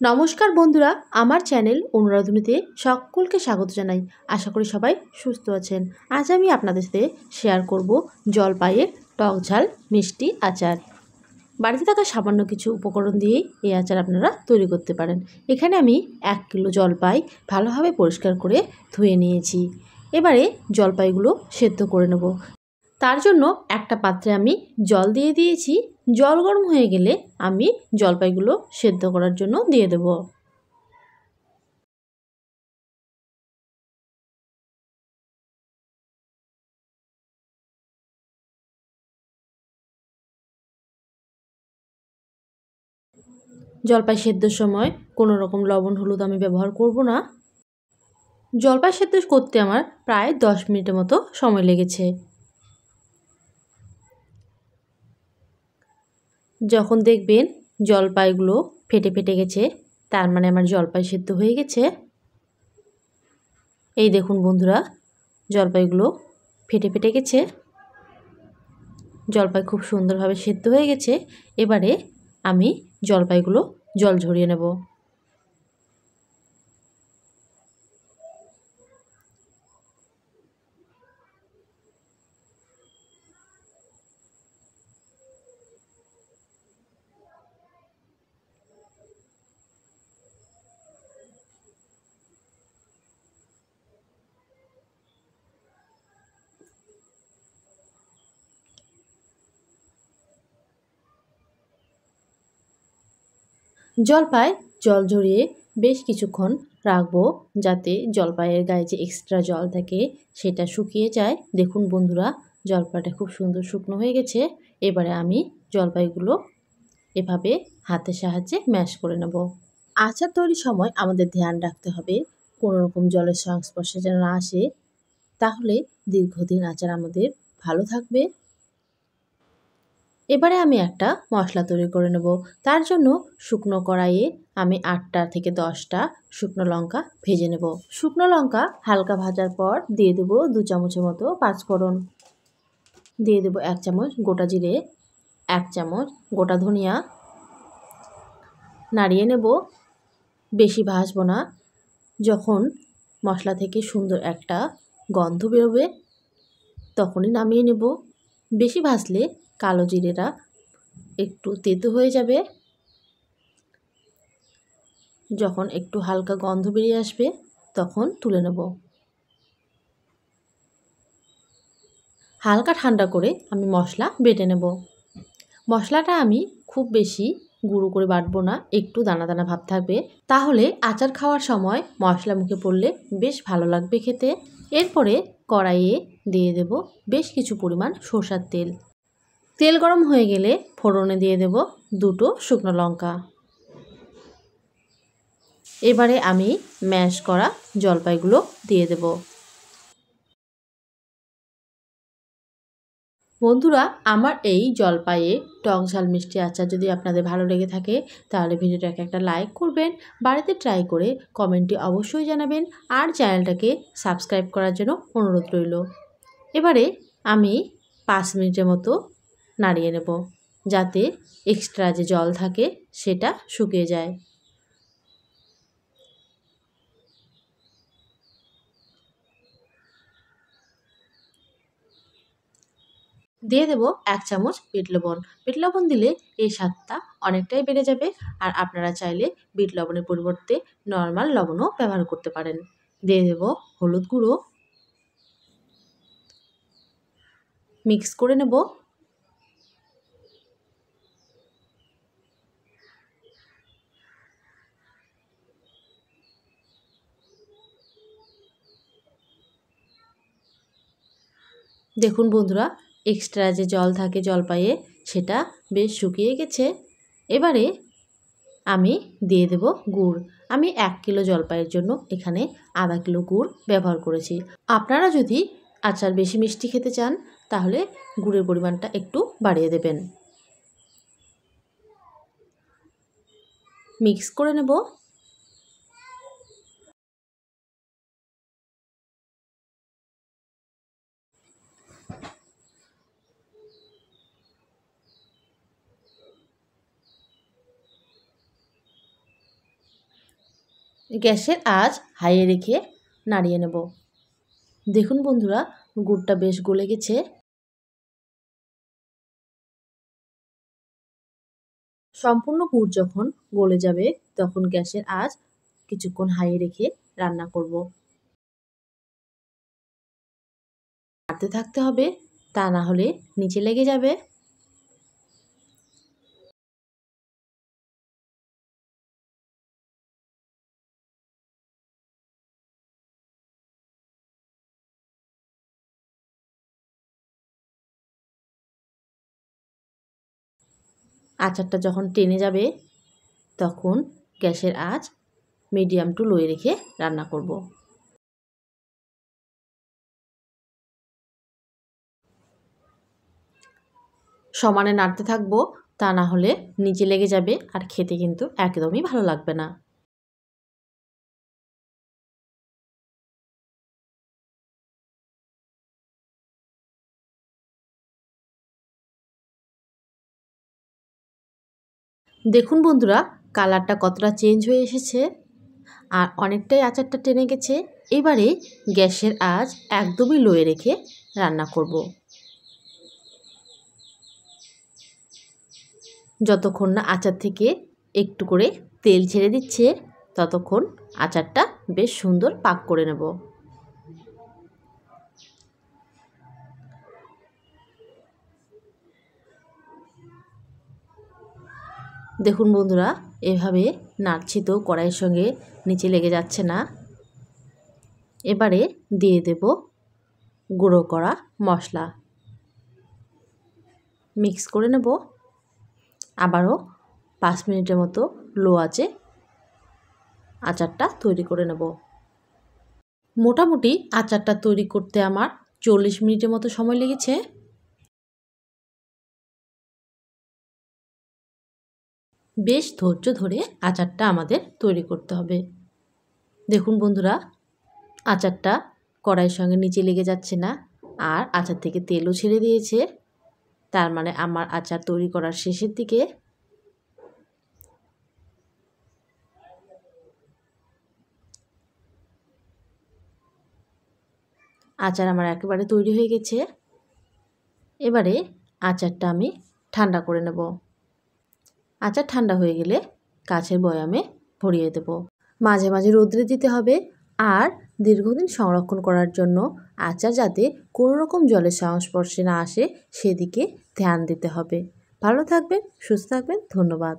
নমস্কার বন্ধুরা, আমার চ্যানেল অনুরাধুনীতে সকলকে স্বাগত জানাই। আশা করি সবাই সুস্থ আছেন। আজ আমি আপনাদের সাথে শেয়ার করব জলপাইয়ের টক ঝাল মিষ্টি আচার। বাড়িতে থাকা সামান্য কিছু উপকরণ দিয়েই এই আচার আপনারা তৈরি করতে পারেন। এখানে আমি 1 কিলো জলপাই ভালোভাবে পরিষ্কার করে ধুয়ে নিয়েছি। এবারে জলপাইগুলো সেদ্ধ করে নেব। তার জন্য একটা পাত্রে আমি জল দিয়ে দিয়েছি। জল গরম হয়ে গেলে আমি জলপাইগুলো সেদ্ধ করার জন্য দিয়ে দেব। জলপাই সেদ্ধর সময় কোনো রকম লবণ হলুদ আমি ব্যবহার করব না। জলপাই সেদ্ধ করতে আমার প্রায় 10 মিনিটের মতো সময় লেগেছে। যখন দেখবেন জলপাইগুলো ফেটে ফেটে গেছে, তার মানে আমার জলপাই সেদ্ধ হয়ে গেছে। এই দেখুন বন্ধুরা, জলপাইগুলো ফেটে ফেটে গেছে। জলপাই খুব সুন্দরভাবে সেদ্ধ হয়ে গেছে। এবারে আমি জলপাইগুলো জল ঝরিয়ে নেব। জলপাই জল ঝরিয়ে বেশ কিছুক্ষণ রাখবো, যাতে জলপাইয়ের গায়ে যে এক্সট্রা জল থাকে সেটা শুকিয়ে যায়। দেখুন বন্ধুরা, জলপাইটা খুব সুন্দর শুকনো হয়ে গেছে। এবারে আমি জলপাইগুলো এভাবে হাতের সাহায্যে ম্যাশ করে নেব। আচার তৈরির সময় আমাদের ধ্যান রাখতে হবে কোনো রকম জলের সংস্পর্শে যেন না আসে, তাহলে দীর্ঘদিন আচার আমাদের ভালো থাকবে। এবারে আমি একটা মশলা তৈরি করে নেব। তার জন্য শুকনো কড়াইয়ে আমি 8টা থেকে 10টা শুকনো লঙ্কা ভেজে নেব। শুকনো লঙ্কা হালকা ভাজার পর দিয়ে দেব 2 চামচের মতো পাঁচফোড়ন, দিয়ে দেব 1 চামচ গোটা জিরে, 1 চামচ গোটা ধনিয়া। নাড়িয়ে নেব, বেশি ভাজবো না। যখন মশলা থেকে সুন্দর একটা গন্ধ বেরোবে তখনই নামিয়ে নেব। বেশি ভাজলে কালো জিরেটা একটু তেতো হয়ে যাবে। যখন একটু হালকা গন্ধ বেরিয়ে আসবে তখন তুলে নেব। হালকা ঠান্ডা করে আমি মশলা বেটে নেব। মশলাটা আমি খুব বেশি গুঁড়ো করে বাটবো না, একটু দানা দানা ভাব থাকবে, তাহলে আচার খাওয়ার সময় মশলা মুখে পড়লে বেশ ভালো লাগবে খেতে। এরপরে কড়াইয়ে দিয়ে দেব বেশ কিছু পরিমাণ সরষের তেল। তেল গরম হয়ে গেলে ফোড়নে দিয়ে দেব 2টো শুকনো লঙ্কা। এবারে আমি ম্যাশ করা জলপাইগুলো দিয়ে দেব। বন্ধুরা, আমার এই জলপাইয়ে টক ঝাল মিষ্টি আচার যদি আপনাদের ভালো লেগে থাকে তাহলে ভিডিওটাকে একটা লাইক করবেন, বাড়িতে ট্রাই করে কমেন্টে অবশ্যই জানাবেন, আর চ্যানেলটাকে সাবস্ক্রাইব করার জন্য অনুরোধ রইল। এবারে আমি 5 মিনিটের মতো নাড়িয়ে নেব, যাতে এক্সট্রা যে জল থাকে সেটা শুকিয়ে যায়। দিয়ে দেব 1 চামচ বিট লবণ। বিট লবণ দিলে এই স্বাদটা অনেকটাই বেড়ে যাবে, আর আপনারা চাইলে বিট লবণের পরিবর্তে নর্মাল লবণও ব্যবহার করতে পারেন। দিয়ে দেব হলুদ গুঁড়ো, মিক্স করে নেব। দেখুন বন্ধুরা, এক্সট্রা যে জল থাকে জলপাইয়ে সেটা বেশ শুকিয়ে গেছে। এবারে আমি দিয়ে দেব গুড়। আমি 1 কিলো জলপাইয়ের জন্য এখানে আধা কিলো গুড় ব্যবহার করেছি। আপনারা যদি আচার বেশি মিষ্টি খেতে চান তাহলে গুড়ের পরিমাণটা একটু বাড়িয়ে দেবেন। মিক্স করে নেব। গ্যাসের আঁচ হাইয়ে রেখে নাড়িয়ে নেব। দেখুন বন্ধুরা, গুড়টা বেশ গলে গেছে। সম্পূর্ণ গুড় যখন গলে যাবে তখন গ্যাসের আঁচ কিছুক্ষণ হাইয়ে রেখে রান্না করব। নাড়তে থাকতে হবে, তা না হলে নিচে লেগে যাবে। আচারটা যখন টেনে যাবে তখন গ্যাসের আঁচ মিডিয়াম টু লোয়ে রেখে রান্না করব। সমানে নাড়তে থাকবো, তা না হলে নিচে লেগে যাবে আর খেতে কিন্তু একদমই ভালো লাগবে না। দেখুন বন্ধুরা, কালারটা কতটা চেঞ্জ হয়ে এসেছে আর অনেকটাই আচারটা টেনে গেছে। এবারে গ্যাসের আঁচ একদমই লোয়ে রেখে রান্না করব। যতক্ষণ না আচার থেকে একটু করে তেল ছেড়ে দিচ্ছে ততক্ষণ আচারটা বেশ সুন্দর পাক করে নেব। দেখুন বন্ধুরা, এভাবে নাড়ছি তো কড়াইয়ের সঙ্গে নিচে লেগে যাচ্ছে না। এবারে দিয়ে দেব গুঁড়ো করা মশলা, মিক্স করে নেব। আবারও 5 মিনিটের মতো লো আঁচে আচারটা তৈরি করে নেব। মোটামুটি আচারটা তৈরি করতে আমার 40 মিনিটের মতো সময় লেগেছে। বেশ ধৈর্য ধরে আচারটা আমাদের তৈরি করতে হবে। দেখুন বন্ধুরা, আচারটা কড়াইয়ের সঙ্গে নিচে লেগে যাচ্ছে না আর আচার থেকে তেলও ছেড়ে দিয়েছে। তার মানে আমার আচার তৈরি করার শেষের দিকে। আচার আমার একেবারে তৈরি হয়ে গেছে। এবারে আচারটা আমি ঠান্ডা করে নেব। আচার ঠান্ডা হয়ে গেলে কাচের বয়ামে ভরিয়ে দেব। মাঝে মাঝে রোদ্রে দিতে হবে আর দীর্ঘদিন সংরক্ষণ করার জন্য আচার যাতে কোনো রকম জলের সংস্পর্শে না আসে সেদিকে ধ্যান দিতে হবে। ভালো থাকবেন, সুস্থ থাকবেন, ধন্যবাদ।